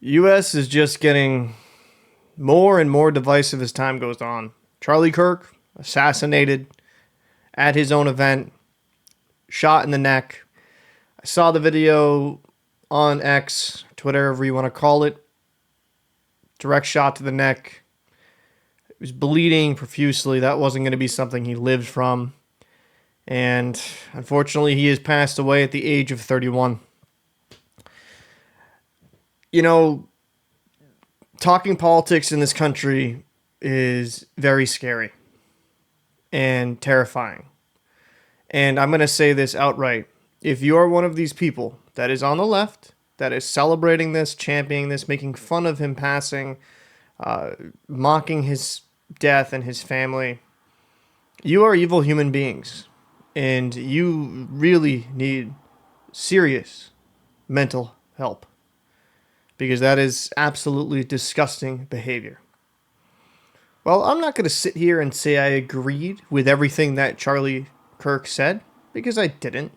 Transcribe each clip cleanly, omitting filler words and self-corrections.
U.S. is just getting more and more divisive as time goes on. Charlie Kirk assassinated at his own event, shot in the neck. I saw the video on X, Twitter, whatever you want to call it. Direct shot to the neck. He was bleeding profusely. That wasn't going to be something he lived from. And unfortunately, he has passed away at the age of 31. You know, talking politics in this country is very scary and terrifying. And I'm going to say this outright. If you are one of these people that is on the left, that is celebrating this, championing this, making fun of him passing, mocking his death and his family, you are evil human beings. And you really need serious mental help. Because that is absolutely disgusting behavior. Well, I'm not going to sit here and say I agreed with everything that Charlie Kirk said, because I didn't.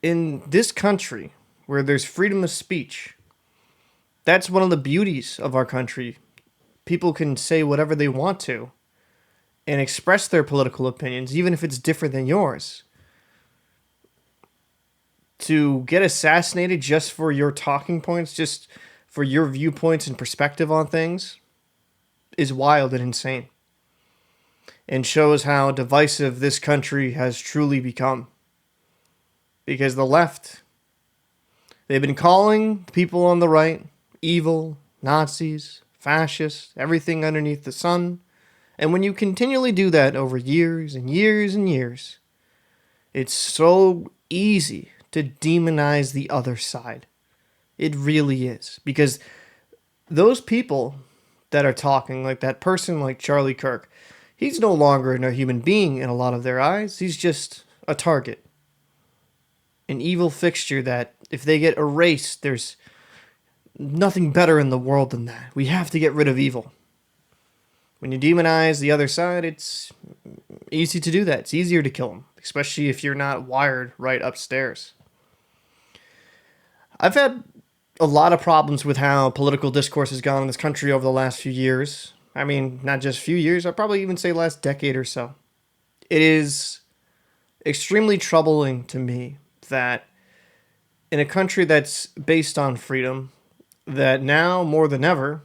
In this country, where there's freedom of speech, that's one of the beauties of our country. People can say whatever they want to and express their political opinions, even if it's different than yours. To get assassinated just for your talking points, just for your viewpoints and perspective on things, is wild and insane. And shows how divisive this country has truly become. Because the left, they've been calling people on the right evil, Nazis, fascists, everything underneath the sun. And when you continually do that over years and years and years, it's so easy to demonize the other side. It really is. Because those people that are talking, like that person like Charlie Kirk, he's no longer a human being in a lot of their eyes. He's just a target. An evil fixture that if they get erased, there's nothing better in the world than that. We have to get rid of evil. When you demonize the other side, it's easy to do that. It's easier to kill them, especially if you're not wired right upstairs. I've had a lot of problems with how political discourse has gone in this country over the last few years. I mean, not just few years, I'd probably even say last decade or so. It is extremely troubling to me that in a country that's based on freedom, that now more than ever,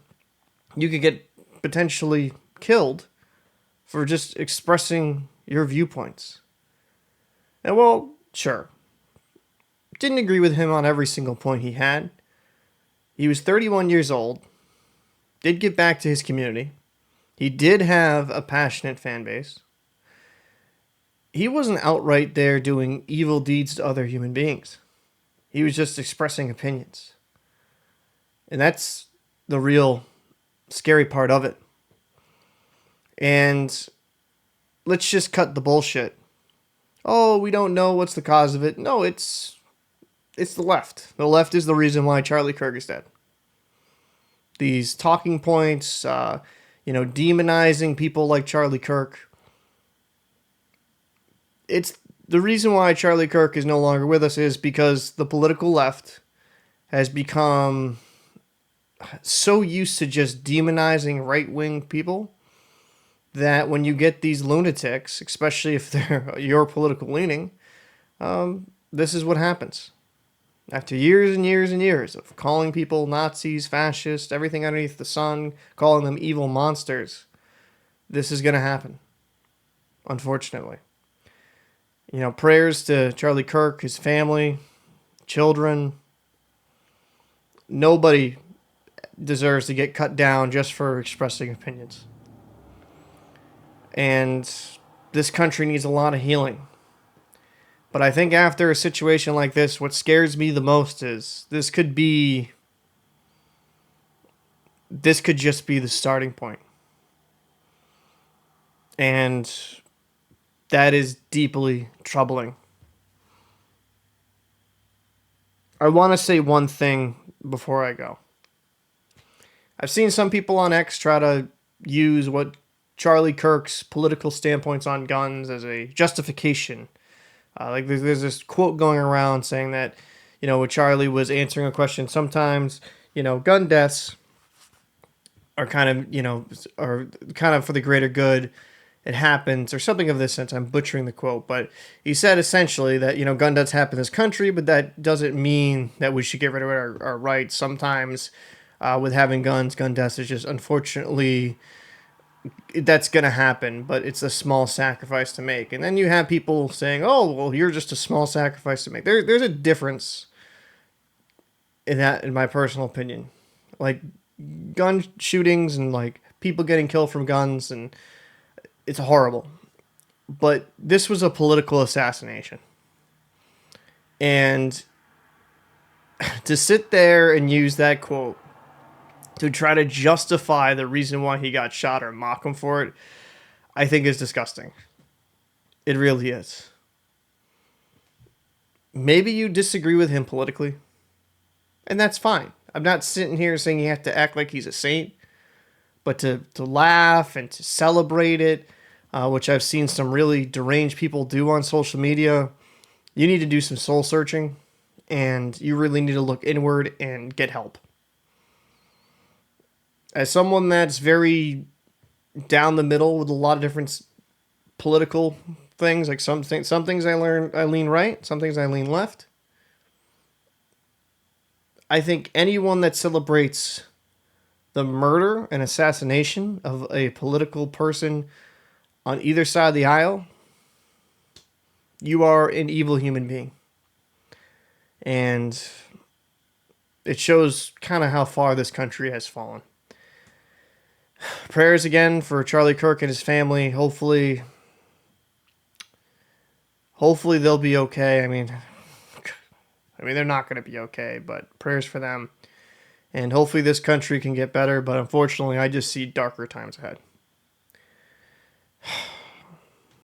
you could get potentially killed for just expressing your viewpoints. And well, sure. Didn't agree with him on every single point he had. He was 31 years old, did give back to his community. He did have a passionate fan base. He wasn't outright there doing evil deeds to other human beings. He was just expressing opinions. And that's the real scary part of it. And let's just cut the bullshit. Oh, we don't know what's the cause of it. No, it's the left. The left is the reason why Charlie Kirk is dead. These talking points, demonizing people like Charlie Kirk. It's the reason why Charlie Kirk is no longer with us is because the political left has become so used to just demonizing right-wing people that when you get these lunatics, especially if they're your political leaning, this is what happens. After years and years and years of calling people Nazis, fascists, everything underneath the sun, calling them evil monsters, this is going to happen, unfortunately. Prayers to Charlie Kirk, his family, children. Nobody deserves to get cut down just for expressing opinions. And this country needs a lot of healing. But I think after a situation like this, what scares me the most is this could just be the starting point. And that is deeply troubling. I want to say one thing before I go. I've seen some people on X try to use what Charlie Kirk's political standpoints on guns as a justification. There's this quote going around saying that, when Charlie was answering a question, sometimes, gun deaths are kind of, are kind of for the greater good. It happens, or something of this sense. I'm butchering the quote, but he said essentially that, gun deaths happen in this country, but that doesn't mean that we should get rid of our rights. Sometimes with having guns, gun deaths is just, unfortunately, that's going to happen, but it's a small sacrifice to make. And then you have people saying, oh, well, you're just a small sacrifice to make. There's a difference in that, in my personal opinion. Like, gun shootings and, like, people getting killed from guns, and it's horrible. But this was a political assassination. And to sit there and use that quote to try to justify the reason why he got shot or mock him for it, I think is disgusting. It really is. Maybe you disagree with him politically, and that's fine. I'm not sitting here saying you have to act like he's a saint, but to laugh and to celebrate it, which I've seen some really deranged people do on social media, you need to do some soul searching, and you really need to look inward and get help. As someone that's very down the middle with a lot of different political things, like some things I lean right, some things I lean left. I think anyone that celebrates the murder and assassination of a political person on either side of the aisle, you are an evil human being. And it shows kind of how far this country has fallen. Prayers again for Charlie Kirk and his family. Hopefully they'll be okay. I mean, they're not going to be okay, but prayers for them. And hopefully this country can get better, but unfortunately, I just see darker times ahead.